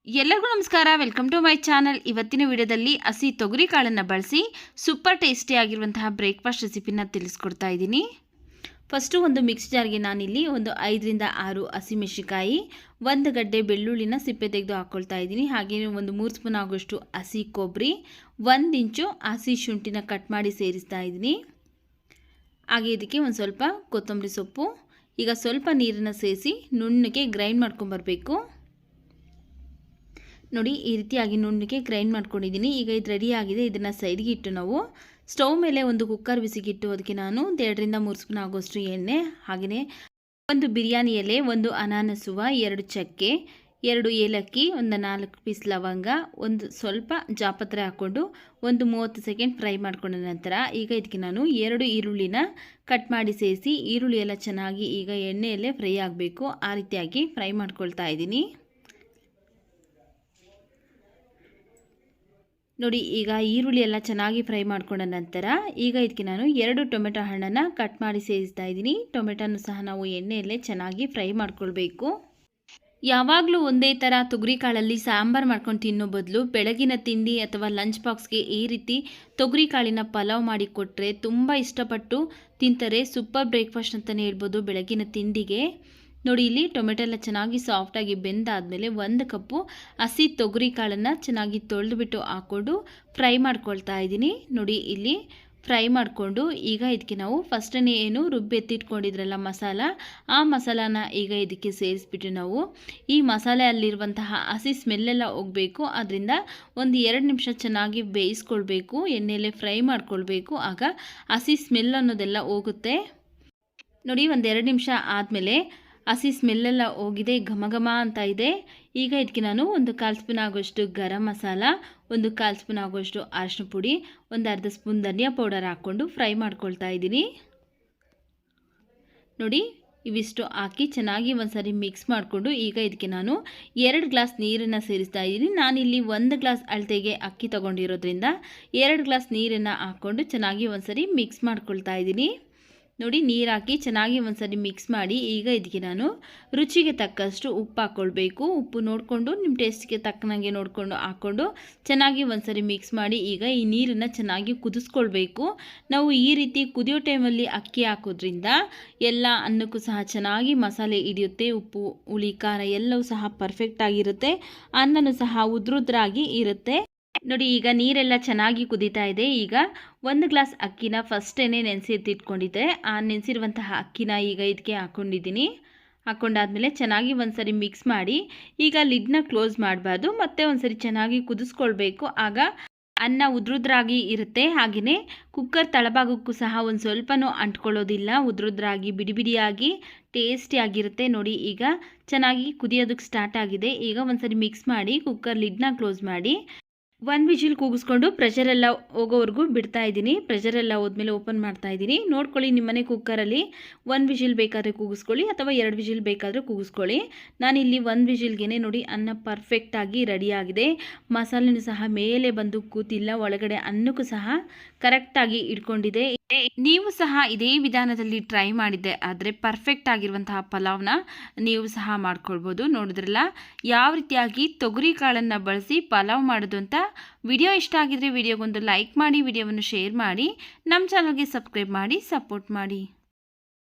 ಎಲ್ಲರಿಗೂ ನಮಸ್ಕಾರ. Welcome to my channel. ಇವತ್ತಿನ ವಿಡಿಯೋದಲ್ಲಿ ಹಸಿ ತೊಗರಿ ಕಾಳನ್ನು ಬಳಸಿ ಸೂಪರ್ ಟೇಸ್ಟಿ ಆಗಿರುವಂತಹ ಬ್ರೇಕ್ಫಾಸ್ಟ್ ರೆಸಿಪಿನ ತಿಳಿಸ್ಕೊಡ್ತಾ ಇದ್ದೀನಿ. ಫಸ್ಟು ಒಂದು ಮಿಕ್ಸ್ ಜಾರ್ಗೆ ನಾನಿಲ್ಲಿ ಒಂದು 5ರಿಂದ 6 ಹಸಿಮೆಣಸಿನಕಾಯಿ, 1 ಗಡ್ಡೆ ಬೆಳ್ಳುಳ್ಳಿನ ಸಿಪ್ಪೆ ತೆಗೆದು ಹಾಕ್ಕೊಳ್ತಾ ಇದ್ದೀನಿ. ಹಾಗೆಯೇ ಒಂದು 3 ಸ್ಪೂನ್ ಆಗೋಷ್ಟು ಹಸಿ ಕೊಬ್ಬರಿ, 1 ಇಂಚು ಹಸಿ ಶುಂಠಿನ ಕಟ್ ಮಾಡಿ ಸೇರಿಸ್ತಾ ಇದ್ದೀನಿ. ಹಾಗೆ ಇದಕ್ಕೆ ಒಂದು ಸ್ವಲ್ಪ ಕೊತ್ತಂಬರಿ ಸೊಪ್ಪು, ಈಗ ಸ್ವಲ್ಪ ನೀರನ್ನು ಸೇರಿಸಿ ನುಣ್ಣಗೆ ಗ್ರೈಂಡ್ ಮಾಡ್ಕೊಂಬರಬೇಕು. ನೋಡಿ, ಈ ರೀತಿಯಾಗಿ ನುಣ್ಣಗೆ ಗ್ರೈಂಡ್ ಮಾಡ್ಕೊಂಡಿದ್ದೀನಿ. ಈಗ ಇದು ರೆಡಿ ಆಗಿದೆ. ಇದನ್ನು ಸೈಡ್ಗೆ ಇಟ್ಟು ನಾವು ಸ್ಟವ್ ಮೇಲೆ ಒಂದು ಕುಕ್ಕರ್ ಬಿಸಿಗಿಟ್ಟು ಅದಕ್ಕೆ ನಾನು 2ರಿಂದ 3 ಸ್ಪೂನ್ ಆಗೋಷ್ಟು ಎಣ್ಣೆ, ಹಾಗೆಯೇ ಒಂದು ಬಿರಿಯಾನಿ ಎಲೆ, ಒಂದು ಅನಾನಸುವ, 2 ಚಕ್ಕೆ, 2 ಏಲಕ್ಕಿ, ಒಂದು 4 ಪೀಸ್ ಲವಂಗ, ಒಂದು ಸ್ವಲ್ಪ ಜಾಪತ್ರೆ ಹಾಕ್ಕೊಂಡು ಒಂದು 30 ಸೆಕೆಂಡ್ ಫ್ರೈ ಮಾಡ್ಕೊಂಡ ನಂತರ ಈಗ ಇದಕ್ಕೆ ನಾನು 2 ಈರುಳ್ಳಿನ ಕಟ್ ಮಾಡಿ ಸೇರಿಸಿ, ಈರುಳ್ಳಿ ಎಲ್ಲ ಚೆನ್ನಾಗಿ ಈಗ ಎಣ್ಣೆಯಲ್ಲೇ ಫ್ರೈ ಆಗಬೇಕು. ಆ ರೀತಿಯಾಗಿ ಫ್ರೈ ಮಾಡ್ಕೊಳ್ತಾ ಇದ್ದೀನಿ. ನೋಡಿ, ಈಗ ಈರುಳ್ಳಿ ಎಲ್ಲ ಚೆನ್ನಾಗಿ ಫ್ರೈ ಮಾಡ್ಕೊಂಡ ನಂತರ ಈಗ ಇದಕ್ಕೆ ನಾನು 2 ಟೊಮೆಟೊ ಹಣ್ಣನ್ನು ಕಟ್ ಮಾಡಿ ಸೇರಿಸ್ತಾ ಇದ್ದೀನಿ. ಟೊಮೆಟೊನು ಸಹ ನಾವು ಎಣ್ಣೆಯಲ್ಲೇ ಚೆನ್ನಾಗಿ ಫ್ರೈ ಮಾಡ್ಕೊಳ್ಬೇಕು. ಯಾವಾಗಲೂ ಒಂದೇ ಥರ ತೊಗರಿ ಕಾಳಲ್ಲಿ ಸಾಂಬಾರು ಮಾಡ್ಕೊಂಡು ತಿನ್ನೋ ಬದಲು ಬೆಳಗಿನ ತಿಂಡಿ ಅಥವಾ ಲಂಚ್ ಬಾಕ್ಸ್ಗೆ ಈ ರೀತಿ ತೊಗರಿ ಕಾಳಿನ ಪಲಾವ್ ಮಾಡಿ ಕೊಟ್ಟರೆ ತುಂಬ ಇಷ್ಟಪಟ್ಟು ತಿಂತಾರೆ. ಸೂಪರ್ ಬ್ರೇಕ್ಫಾಸ್ಟ್ ಅಂತಲೇ ಹೇಳ್ಬೋದು ಬೆಳಗಿನ ತಿಂಡಿಗೆ. ನೋಡಿ, ಇಲ್ಲಿ ಟೊಮೆಟೊ ಎಲ್ಲ ಚೆನ್ನಾಗಿ ಸಾಫ್ಟಾಗಿ ಬೆಂದಾದಮೇಲೆ 1 ಕಪ್ಪು ಹಸಿ ತೊಗರಿ ಕಾಳನ್ನು ಚೆನ್ನಾಗಿ ತೊಳೆದುಬಿಟ್ಟು ಹಾಕ್ಕೊಂಡು ಫ್ರೈ ಮಾಡ್ಕೊಳ್ತಾ ಇದ್ದೀನಿ. ನೋಡಿ, ಇಲ್ಲಿ ಫ್ರೈ ಮಾಡಿಕೊಂಡು ಈಗ ಇದಕ್ಕೆ ನಾವು ಫಸ್ಟನೇ ಏನು ರುಬ್ಬೆತ್ತಿಟ್ಕೊಂಡಿದ್ರಲ್ಲ ಮಸಾಲ, ಆ ಮಸಾಲಾನ ಈಗ ಇದಕ್ಕೆ ಸೇರಿಸ್ಬಿಟ್ಟು ನಾವು ಈ ಮಸಾಲೆಯಲ್ಲಿರುವಂತಹ ಹಸಿ ಸ್ಮೆಲ್ಲೆಲ್ಲ ಹೋಗಬೇಕು. ಅದರಿಂದ ಒಂದು 2 ನಿಮಿಷ ಚೆನ್ನಾಗಿ ಬೇಯಿಸ್ಕೊಳ್ಬೇಕು, ಎಣ್ಣೆಯಲ್ಲೇ ಫ್ರೈ ಮಾಡ್ಕೊಳ್ಬೇಕು. ಆಗ ಹಸಿ ಸ್ಮೆಲ್ ಅನ್ನೋದೆಲ್ಲ ಹೋಗುತ್ತೆ. ನೋಡಿ, ಒಂದು 2 ನಿಮಿಷ ಆದಮೇಲೆ ಹಸಿ ಸ್ಮೆಲ್ಲೆಲ್ಲ ಹೋಗಿದೆ, ಘಮ ಘಮ ಅಂತ ಇದೆ. ಈಗ ಇದಕ್ಕೆ ನಾನು ಒಂದು 1/4 ಸ್ಪೂನ್ ಆಗೋಷ್ಟು ಗರಂ ಮಸಾಲ, ಒಂದು 1/4 ಸ್ಪೂನ್ ಆಗೋಷ್ಟು ಅರಿಶಿನ ಪುಡಿ, ಒಂದು ಅರ್ಧ ಸ್ಪೂನ್ ಧನಿಯಾ ಪೌಡರ್ ಹಾಕ್ಕೊಂಡು ಫ್ರೈ ಮಾಡ್ಕೊಳ್ತಾ ಇದ್ದೀನಿ. ನೋಡಿ, ಇವಿಷ್ಟು ಹಾಕಿ ಚೆನ್ನಾಗಿ ಒಂದ್ಸರಿ ಮಿಕ್ಸ್ ಮಾಡಿಕೊಂಡು ಈಗ ಇದಕ್ಕೆ ನಾನು 2 ಗ್ಲಾಸ್ ನೀರನ್ನು ಸೇರಿಸ್ತಾ ಇದ್ದೀನಿ. ನಾನಿಲ್ಲಿ 1 ಗ್ಲಾಸ್ ಅಳತೆಗೆ ಅಕ್ಕಿ ತೊಗೊಂಡಿರೋದ್ರಿಂದ 2 ಗ್ಲಾಸ್ ನೀರನ್ನು ಹಾಕ್ಕೊಂಡು ಚೆನ್ನಾಗಿ ಒಂದ್ಸರಿ ಮಿಕ್ಸ್ ಮಾಡ್ಕೊಳ್ತಾ ಇದ್ದೀನಿ. ನೋಡಿ, ನೀರು ಹಾಕಿ ಚೆನ್ನಾಗಿ ಒಂದ್ಸರಿ ಮಿಕ್ಸ್ ಮಾಡಿ ಈಗ ಇದಕ್ಕೆ ನಾನು ರುಚಿಗೆ ತಕ್ಕಷ್ಟು ಉಪ್ಪು ಹಾಕ್ಕೊಳ್ಬೇಕು. ಉಪ್ಪು ನೋಡಿಕೊಂಡು ನಿಮ್ಮ ಟೇಸ್ಟ್ಗೆ ತಕ್ಕನಾಗೆ ನೋಡಿಕೊಂಡು ಹಾಕ್ಕೊಂಡು ಚೆನ್ನಾಗಿ ಒಂದ್ಸರಿ ಮಿಕ್ಸ್ ಮಾಡಿ ಈಗ ಈ ನೀರನ್ನು ಚೆನ್ನಾಗಿ ಕುದಿಸ್ಕೊಳ್ಬೇಕು. ನಾವು ಈ ರೀತಿ ಕುದಿಯೋ ಟೈಮಲ್ಲಿ ಅಕ್ಕಿ ಹಾಕೋದ್ರಿಂದ ಎಲ್ಲ ಅನ್ನಕ್ಕೂ ಸಹ ಚೆನ್ನಾಗಿ ಮಸಾಲೆ ಹಿಡಿಯುತ್ತೆ. ಉಪ್ಪು, ಹುಳಿ, ಖಾರ ಎಲ್ಲವೂ ಸಹ ಪರ್ಫೆಕ್ಟ್ ಆಗಿರುತ್ತೆ. ಅನ್ನನೂ ಸಹ ಉದ್ರುದ್ರಾಗಿ ಇರುತ್ತೆ. ನೋಡಿ, ಈಗ ನೀರೆಲ್ಲ ಚೆನ್ನಾಗಿ ಕುದೀತಾ ಇದೆ. ಈಗ 1 ಗ್ಲಾಸ್ ಅಕ್ಕಿನ ಫಸ್ಟೇ ನೆನೆಸಿ ಎತ್ತಿಟ್ಕೊಂಡಿದ್ದೆ. ಆ ನೆನೆಸಿರುವಂತಹ ಅಕ್ಕಿನ ಈಗ ಇದಕ್ಕೆ ಹಾಕ್ಕೊಂಡಿದ್ದೀನಿ. ಹಾಕ್ಕೊಂಡಾದ್ಮೇಲೆ ಚೆನ್ನಾಗಿ ಒಂದ್ಸರಿ ಮಿಕ್ಸ್ ಮಾಡಿ ಈಗ ಲಿಡ್ನ ಕ್ಲೋಸ್ ಮಾಡಬಾರ್ದು, ಮತ್ತೆ ಒಂದ್ಸರಿ ಚೆನ್ನಾಗಿ ಕುದಿಸ್ಕೊಳ್ಬೇಕು. ಆಗ ಅನ್ನ ಉದ್ರುದ್ರಾಗಿ ಇರುತ್ತೆ. ಹಾಗೆಯೇ ಕುಕ್ಕರ್ ತಳಭಾಗಕ್ಕೂ ಸಹ ಒಂದು ಸ್ವಲ್ಪನೂ ಅಂಟ್ಕೊಳ್ಳೋದಿಲ್ಲ. ಉದ್ರುದ್ರಾಗಿ ಬಿಡಿ ಬಿಡಿಯಾಗಿ ಟೇಸ್ಟಿಯಾಗಿರುತ್ತೆ. ನೋಡಿ, ಈಗ ಚೆನ್ನಾಗಿ ಕುದಿಯೋದಕ್ಕೆ ಸ್ಟಾರ್ಟ್ ಆಗಿದೆ. ಈಗ ಒಂದ್ಸರಿ ಮಿಕ್ಸ್ ಮಾಡಿ ಕುಕ್ಕರ್ ಲಿಡ್ನ ಕ್ಲೋಸ್ ಮಾಡಿ 1 ವಿಜಿಲ್ ಕೂಗಿಸ್ಕೊಂಡು ಪ್ರೆಷರೆಲ್ಲ ಹೋಗೋವರೆಗೂ ಬಿಡ್ತಾ ಇದ್ದೀನಿ. ಪ್ರೆಷರೆಲ್ಲ ಹೋದ್ಮೇಲೆ ಓಪನ್ ಮಾಡ್ತಾ ಇದ್ದೀನಿ. ನೋಡ್ಕೊಳ್ಳಿ, ನಿಮ್ಮನೆ ಕುಕ್ಕರಲ್ಲಿ 1 ವಿಜಿಲ್ ಬೇಕಾದರೆ ಕೂಗಿಸ್ಕೊಳ್ಳಿ ಅಥವಾ 2 ವಿಜಿಲ್ ಬೇಕಾದರೆ ಕೂಗಿಸ್ಕೊಳ್ಳಿ. ನಾನಿಲ್ಲಿ 1 ವಿಜಿಲ್ಗೆ ನೋಡಿ ಅನ್ನ ಪರ್ಫೆಕ್ಟಾಗಿ ರೆಡಿಯಾಗಿದೆ. ಮಸಾಲೆನೂ ಸಹ ಮೇಲೆ ಬಂದು ಕೂತಿಲ್ಲ, ಒಳಗಡೆ ಅನ್ನಕ್ಕೂ ಸಹ ಕರೆಕ್ಟಾಗಿ ಇಟ್ಕೊಂಡಿದೆ. ನೀವು ಸಹ ಇದೇ ವಿಧಾನದಲ್ಲಿ ಟ್ರೈ ಮಾಡಿದ್ದೆ ಆದರೆ ಪರ್ಫೆಕ್ಟ್ ಆಗಿರುವಂತಹ ಪಲಾವ್ನ ನೀವು ಸಹ ಮಾಡ್ಕೊಳ್ಬೋದು. ನೋಡಿದ್ರಲ್ಲ ಯಾವ ರೀತಿಯಾಗಿ ತೊಗರಿ ಕಾಳನ್ನು ಬಳಸಿ ಪಲಾವ್ ಮಾಡೋದು ಅಂತ. ವಿಡಿಯೋ ಇಷ್ಟ ಆಗಿದ್ರೆ ವಿಡಿಯೋಗೊಂದು ಲೈಕ್ ಮಾಡಿ, ವಿಡಿಯೋವನ್ನು ಶೇರ್ ಮಾಡಿ, ನಮ್ಮ ಚಾನಲ್ಗೆ ಸಬ್ಸ್ಕ್ರೈಬ್ ಮಾಡಿ ಸಪೋರ್ಟ್ ಮಾಡಿ.